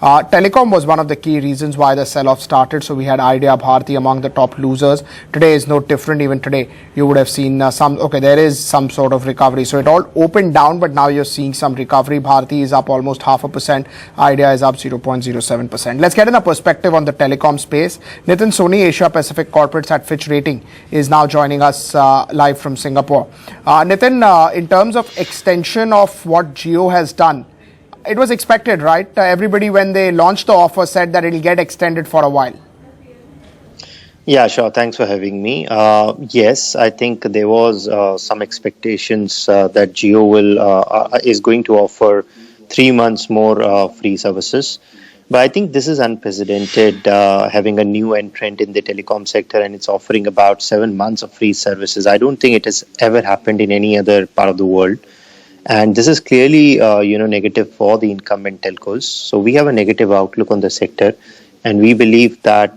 Telecom was one of the key reasons why the sell-off started. So we had Idea, Bharti among the top losers. Today is no different. Even today, you would have seen there is some sort of recovery. So it all opened down, but now you're seeing some recovery. Bharti is up almost 0.5%. Idea is up 0.07%. Let's get in a perspective on the telecom space. Nitin Soni, Asia Pacific Corporates at Fitch Rating, is now joining us live from Singapore. Nitin, in terms of extension of what Jio has done, it was expected, right? Everybody, when they launched the offer, said that it will get extended for a while. Yeah, sure. Thanks for having me. Yes, I think there was some expectations that Jio is going to offer 3 months more free services. But I think this is unprecedented, having a new entrant in the telecom sector, and it's offering about 7 months of free services. I don't think it has ever happened in any other part of the world. And this is clearly, negative for the incumbent telcos. So we have a negative outlook on the sector, and we believe that,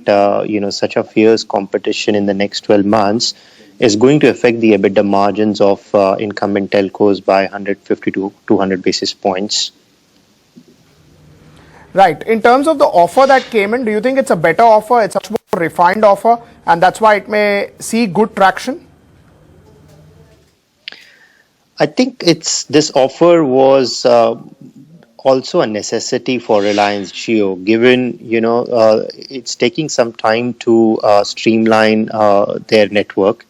such a fierce competition in the next 12 months is going to affect the EBITDA margins of incumbent telcos by 150 to 200 basis points. Right. In terms of the offer that came in, do you think it's a better offer? It's a much more refined offer, and that's why it may see good traction? I think this offer was also a necessity for Reliance Jio, given it's taking some time to streamline their network,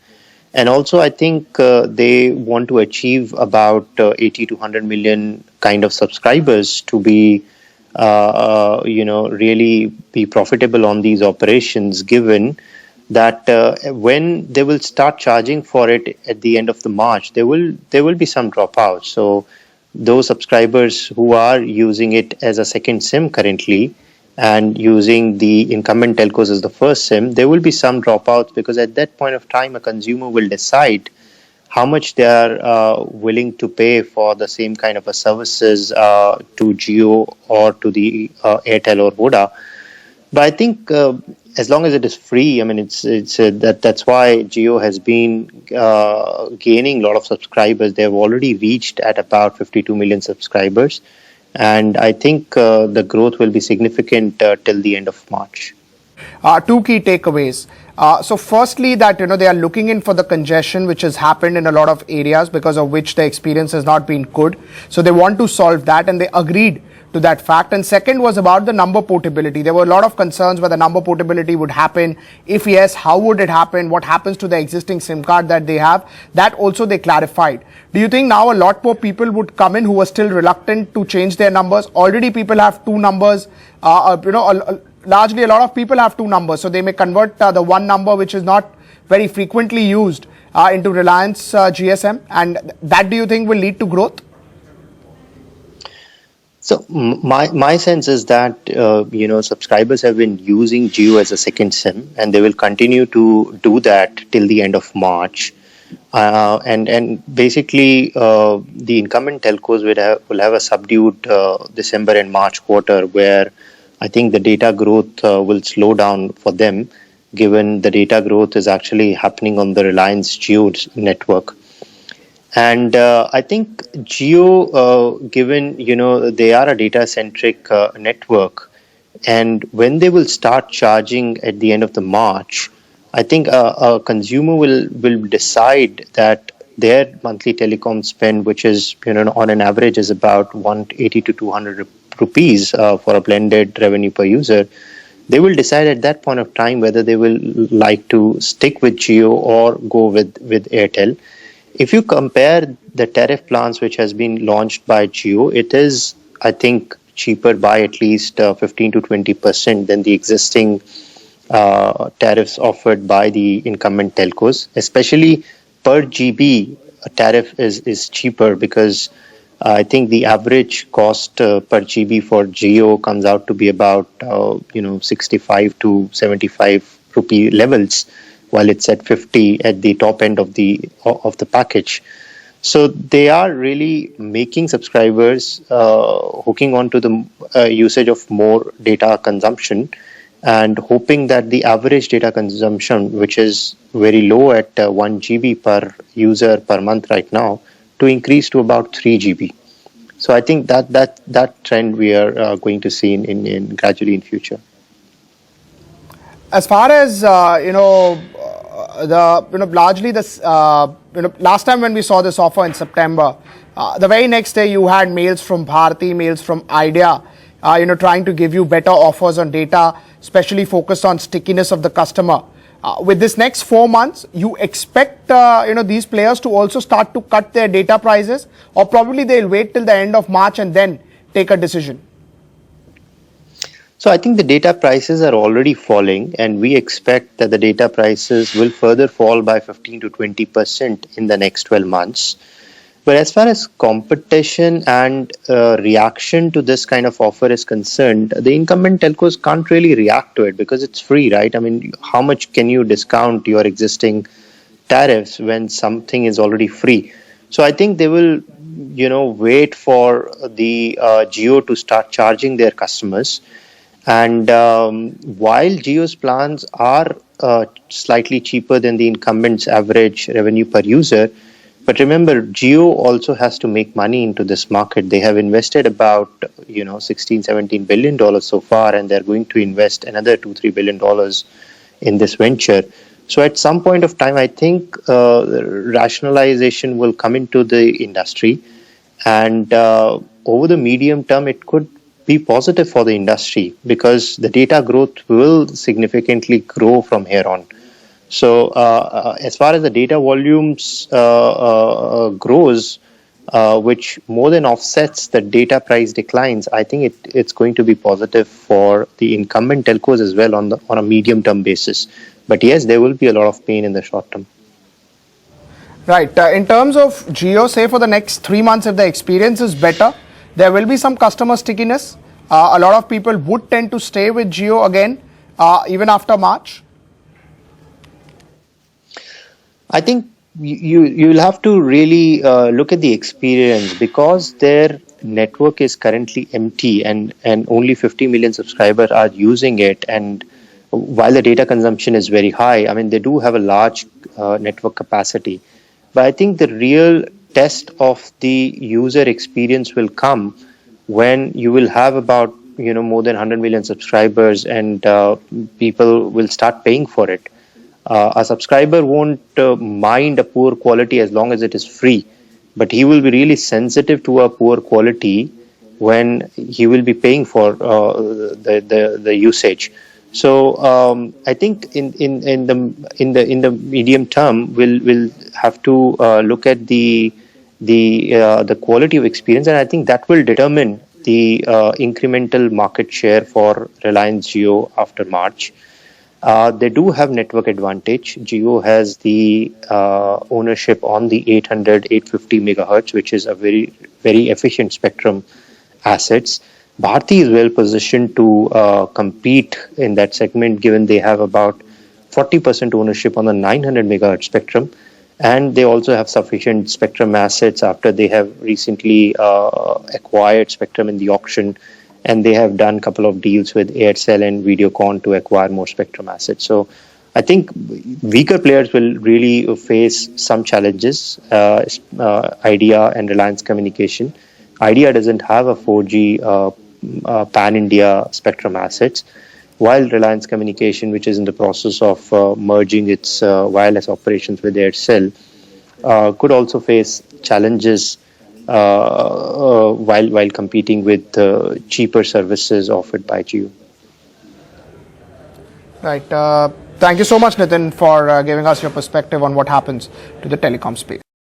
and also I think they want to achieve about 80 to 100 million kind of subscribers to be really be profitable on these operations, given that when they will start charging for it at the end of the March, there will be some dropouts. So those subscribers who are using it as a second SIM currently and using the incumbent telcos as the first SIM, there will be some dropouts, because at that point of time, a consumer will decide how much they are willing to pay for the same kind of a services to Jio or to the Airtel or Voda. But I think as long as it is free, I mean, that's why Jio has been gaining a lot of subscribers. They have already reached at about 52 million subscribers, and I think the growth will be significant till the end of March. Two key takeaways. So firstly, that they are looking in for the congestion which has happened in a lot of areas, because of which the experience has not been good. So they want to solve that, and they agreed to that fact. And second was about the number portability. There were a lot of concerns whether number portability would happen. If yes, how would it happen? What happens to the existing SIM card that they have? That also they clarified. Do you think now a lot more people would come in who are still reluctant to change their numbers? Already people have two numbers. Largely a lot of people have two numbers. So they may convert the one number which is not very frequently used into Reliance GSM. And that, do you think, will lead to growth? So my sense is that subscribers have been using Jio as a second SIM, and they will continue to do that till the end of March. And basically, the incumbent telcos will have a subdued December and March quarter, where I think the data growth will slow down for them, given the data growth is actually happening on the Reliance Jio network. And I think Jio, given, they are a data-centric network, and when they will start charging at the end of the March, I think a consumer will decide that their monthly telecom spend, which is, on an average is about 180 to 200 rupees for a blended revenue per user, they will decide at that point of time whether they will like to stick with Jio or go with Airtel. If you compare the tariff plans which has been launched by Jio, it is, I think, cheaper by at least 15 to 20% than the existing tariffs offered by the incumbent telcos. Especially per GB, a tariff is cheaper, because I think the average cost per GB for Jio comes out to be about 65 to 75 rupee levels, while it's at 50 at the top end of the package. So they are really making subscribers hooking onto the usage of more data consumption, and hoping that the average data consumption, which is very low at 1 GB per user per month right now, to increase to about 3 GB. So I think that trend we are going to see in gradually in future. As far as largely this last time when we saw this offer in September, the very next day you had mails from Bharti, mails from Idea, trying to give you better offers on data, especially focused on stickiness of the customer. With this next 4 months, you expect these players to also start to cut their data prices, or probably they'll wait till the end of March and then take a decision? So I think the data prices are already falling, and we expect that the data prices will further fall by 15 to 20% in the next 12 months. But as far as competition and reaction to this kind of offer is concerned, the incumbent telcos can't really react to it because it's free, right? I mean, how much can you discount your existing tariffs when something is already free? So I think they will, wait for the Jio to start charging their customers. And while Jio's plans are slightly cheaper than the incumbent's average revenue per user, but remember, Jio also has to make money into this market. They have invested about 16-17 billion dollars so far, and they're going to invest another $2-3 billion in this venture. So at some point of time, I think rationalization will come into the industry, and over the medium term, it could be positive for the industry because the data growth will significantly grow from here on. So as far as the data volumes grows, which more than offsets the data price declines, I think it's going to be positive for the incumbent telcos as well on a medium term basis. But yes, there will be a lot of pain in the short term. Right. In terms of Jio, say for the next 3 months, if the experience is better, there will be some customer stickiness. A lot of people would tend to stay with Jio again, even after March. I think you'll have to really look at the experience because their network is currently empty and only 50 million subscribers are using it. And while the data consumption is very high, I mean, they do have a large network capacity. But I think the real test of the user experience will come when you will have about more than 100 million subscribers and people will start paying for it. A subscriber won't mind a poor quality as long as it is free, but he will be really sensitive to a poor quality when he will be paying for the usage. So I think in the medium term, we'll have to look at the quality of experience, and I think that will determine the incremental market share for Reliance Jio after March. They do have network advantage. Jio has the ownership on the 800, 850 megahertz, which is a very, very efficient spectrum assets. Bharti is well positioned to compete in that segment, given they have about 40% ownership on the 900 megahertz spectrum. And they also have sufficient spectrum assets after they have recently acquired spectrum in the auction. And they have done a couple of deals with Aircel and Videocon to acquire more spectrum assets. So I think weaker players will really face some challenges, Idea and Reliance Communication. Idea doesn't have a 4G pan-India spectrum assets, while Reliance Communication, which is in the process of merging its wireless operations with Aircel, could also face challenges while competing with cheaper services offered by Jio. Right. Thank you so much, Nitin, for giving us your perspective on what happens to the telecom space.